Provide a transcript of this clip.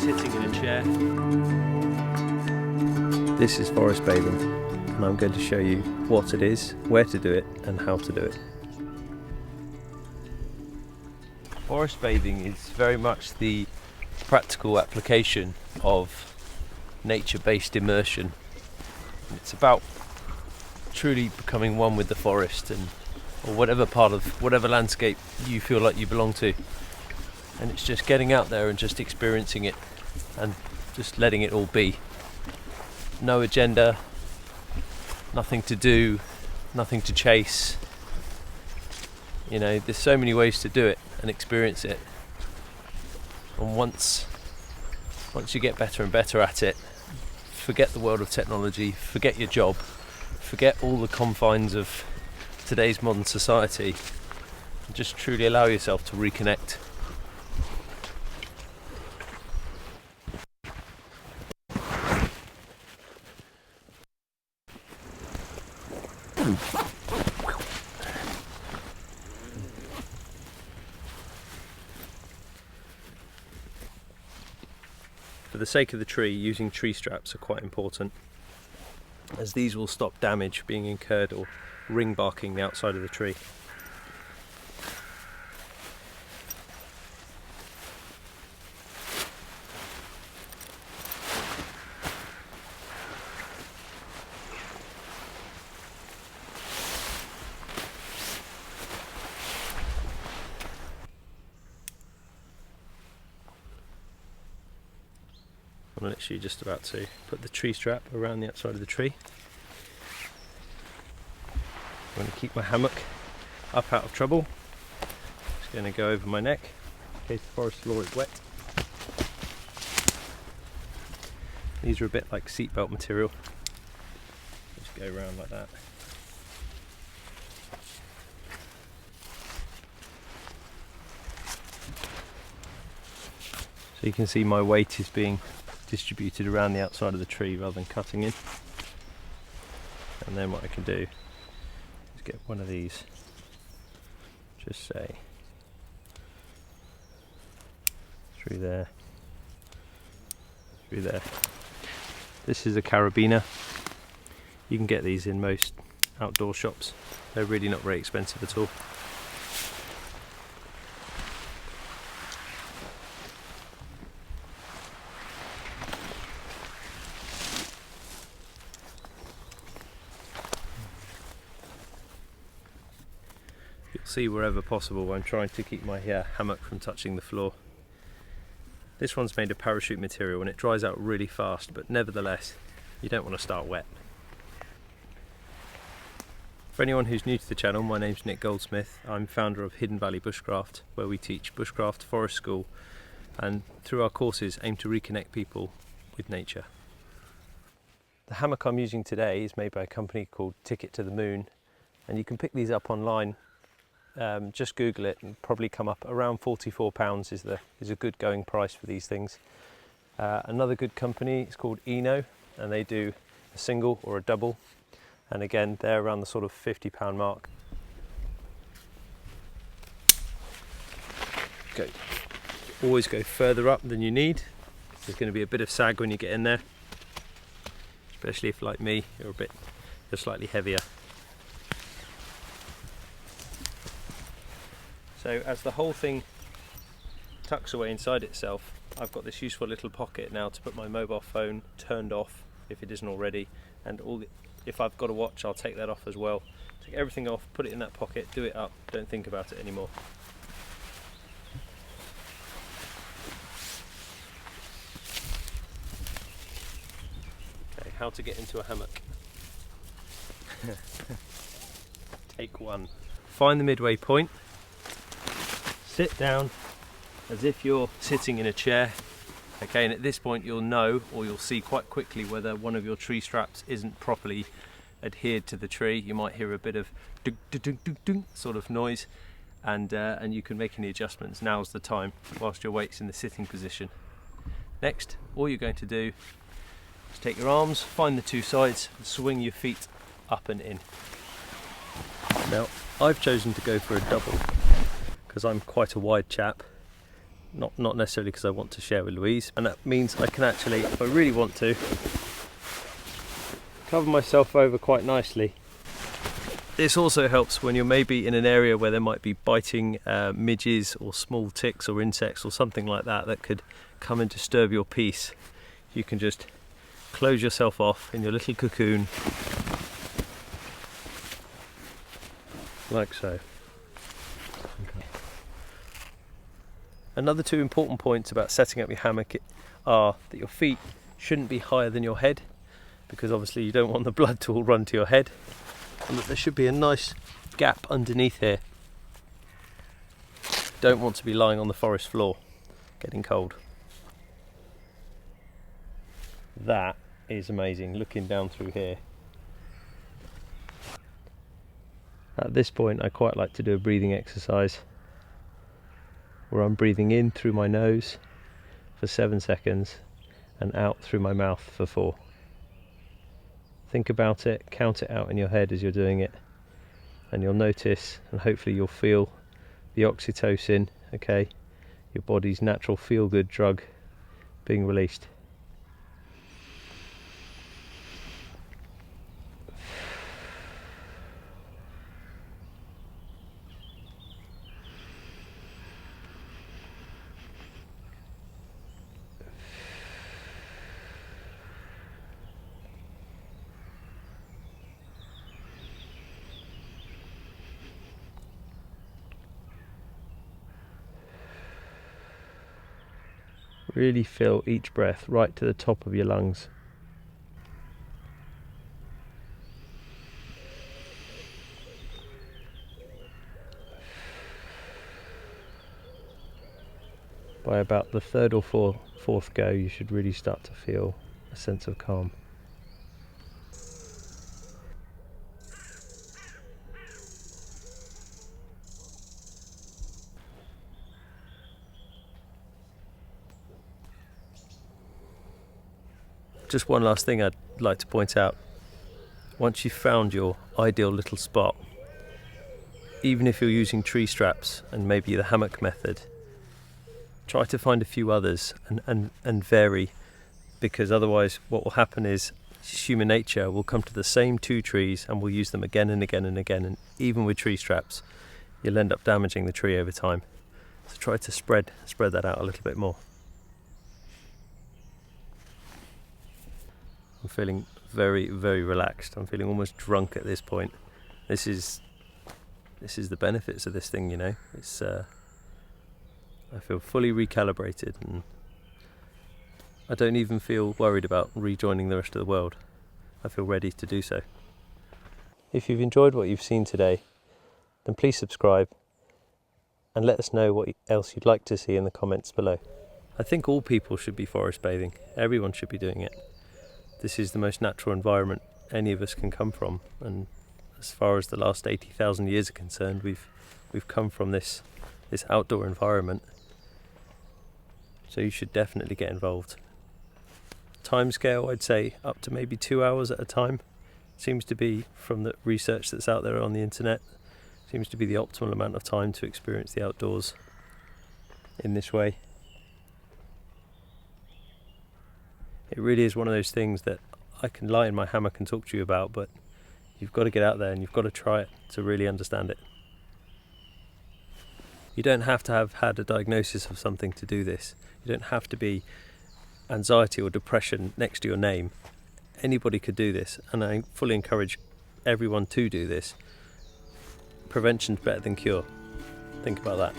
sitting in a chair. This is forest bathing, and I'm going to show you what it is, where to do it, and how to do it. Forest bathing is very much the practical application of nature-based immersion. It's about truly becoming one with the forest or whatever landscape you feel like you belong to. And it's just getting out there and just experiencing it and just letting it all be. No agenda, nothing to do, nothing to chase. You know, there's so many ways to do it and experience it. And once you get better and better at it, forget the world of technology, forget your job, forget all the confines of today's modern society, and just truly allow yourself to reconnect. For the sake of the tree, using tree straps are quite important, as these will stop damage being incurred or ring barking the outside of the tree. I'm literally just about to put the tree strap around the outside of the tree. I'm going to keep my hammock up out of trouble. It's going to go over my neck in case the forest floor is wet. These are a bit like seatbelt material. Just go around like that. So you can see my weight is being distributed around the outside of the tree rather than cutting in. And then what I can do is get one of these, just say through there. This is a carabiner. You can get these in most outdoor shops. They're really not very expensive at all. See, wherever possible, I'm trying to keep my hammock from touching the floor. This one's made of parachute material and it dries out really fast, but nevertheless you don't want to start wet. For anyone who's new to the channel, my name's Nick Goldsmith. I'm founder of Hidden Valley Bushcraft, where we teach bushcraft, forest school, and through our courses aim to reconnect people with nature. The hammock I'm using today is made by a company called Ticket to the Moon, and you can pick these up online. Just Google it and probably come up around £44 is a good going price for these things. Another good company is called Eno, and they do a single or a double, and again they're around the sort of £50 mark. Always go further up than you need. There's going to be a bit of sag when you get in there, especially if, like me, you're slightly heavier. So as the whole thing tucks away inside itself, I've got this useful little pocket now to put my mobile phone turned off if it isn't already, and if I've got a watch, I'll take that off as well. Take everything off, put it in that pocket, do it up, don't think about it anymore. Okay, how to get into a hammock. Take one. Find the midway point. Sit down as if you're sitting in a chair. Okay, and at this point you'll know, or you'll see quite quickly, whether one of your tree straps isn't properly adhered to the tree. You might hear a bit of dunk, dunk, dunk, dunk, dunk sort of noise, and you can make any adjustments. Now's the time, whilst your weight's in the sitting position. Next, all you're going to do is take your arms, find the two sides, and swing your feet up and in. Now, I've chosen to go for a double because I'm quite a wide chap, not necessarily because I want to share with Louise, and that means I can actually, if I really want to, cover myself over quite nicely. This also helps when you're maybe in an area where there might be biting midges or small ticks or insects or something like that that could come and disturb your peace. You can just close yourself off in your little cocoon, like so. Another two important points about setting up your hammock are that your feet shouldn't be higher than your head, because obviously you don't want the blood to all run to your head, and that there should be a nice gap underneath here. Don't want to be lying on the forest floor getting cold. That is amazing, looking down through here. At this point I quite like to do a breathing exercise where I'm breathing in through my nose for 7 seconds and out through my mouth for 4. Think about it, count it out in your head as you're doing it, and you'll notice, and hopefully you'll feel the oxytocin, okay, your body's natural feel-good drug, being released. Really feel each breath right to the top of your lungs. By about the third or fourth go, you should really start to feel a sense of calm. Just one last thing I'd like to point out. Once you've found your ideal little spot, even if you're using tree straps and maybe the hammock method, try to find a few others and vary, because otherwise what will happen is human nature will come to the same 2 trees and will use them again and again and again, and even with tree straps you'll end up damaging the tree over time. So try to spread that out a little bit more. I'm feeling very, very relaxed. I'm feeling almost drunk at this point. This is the benefits of this thing, you know. It's I feel fully recalibrated, and I don't even feel worried about rejoining the rest of the world. I feel ready to do so. If you've enjoyed what you've seen today, then please subscribe and let us know what else you'd like to see in the comments below. I think all people should be forest bathing. Everyone should be doing it. This is the most natural environment any of us can come from, and as far as the last 80,000 years are concerned, we've come from this outdoor environment. So you should definitely get involved. Timescale, I'd say up to maybe 2 hours at a time. Seems to be, from the research that's out there on the internet, seems to be the optimal amount of time to experience the outdoors in this way. It really is one of those things that I can lie in my hammock and talk to you about, but you've got to get out there and you've got to try it to really understand it. You don't have to have had a diagnosis of something to do this. You don't have to be anxiety or depression next to your name. Anybody could do this, and I fully encourage everyone to do this. Prevention's better than cure. Think about that.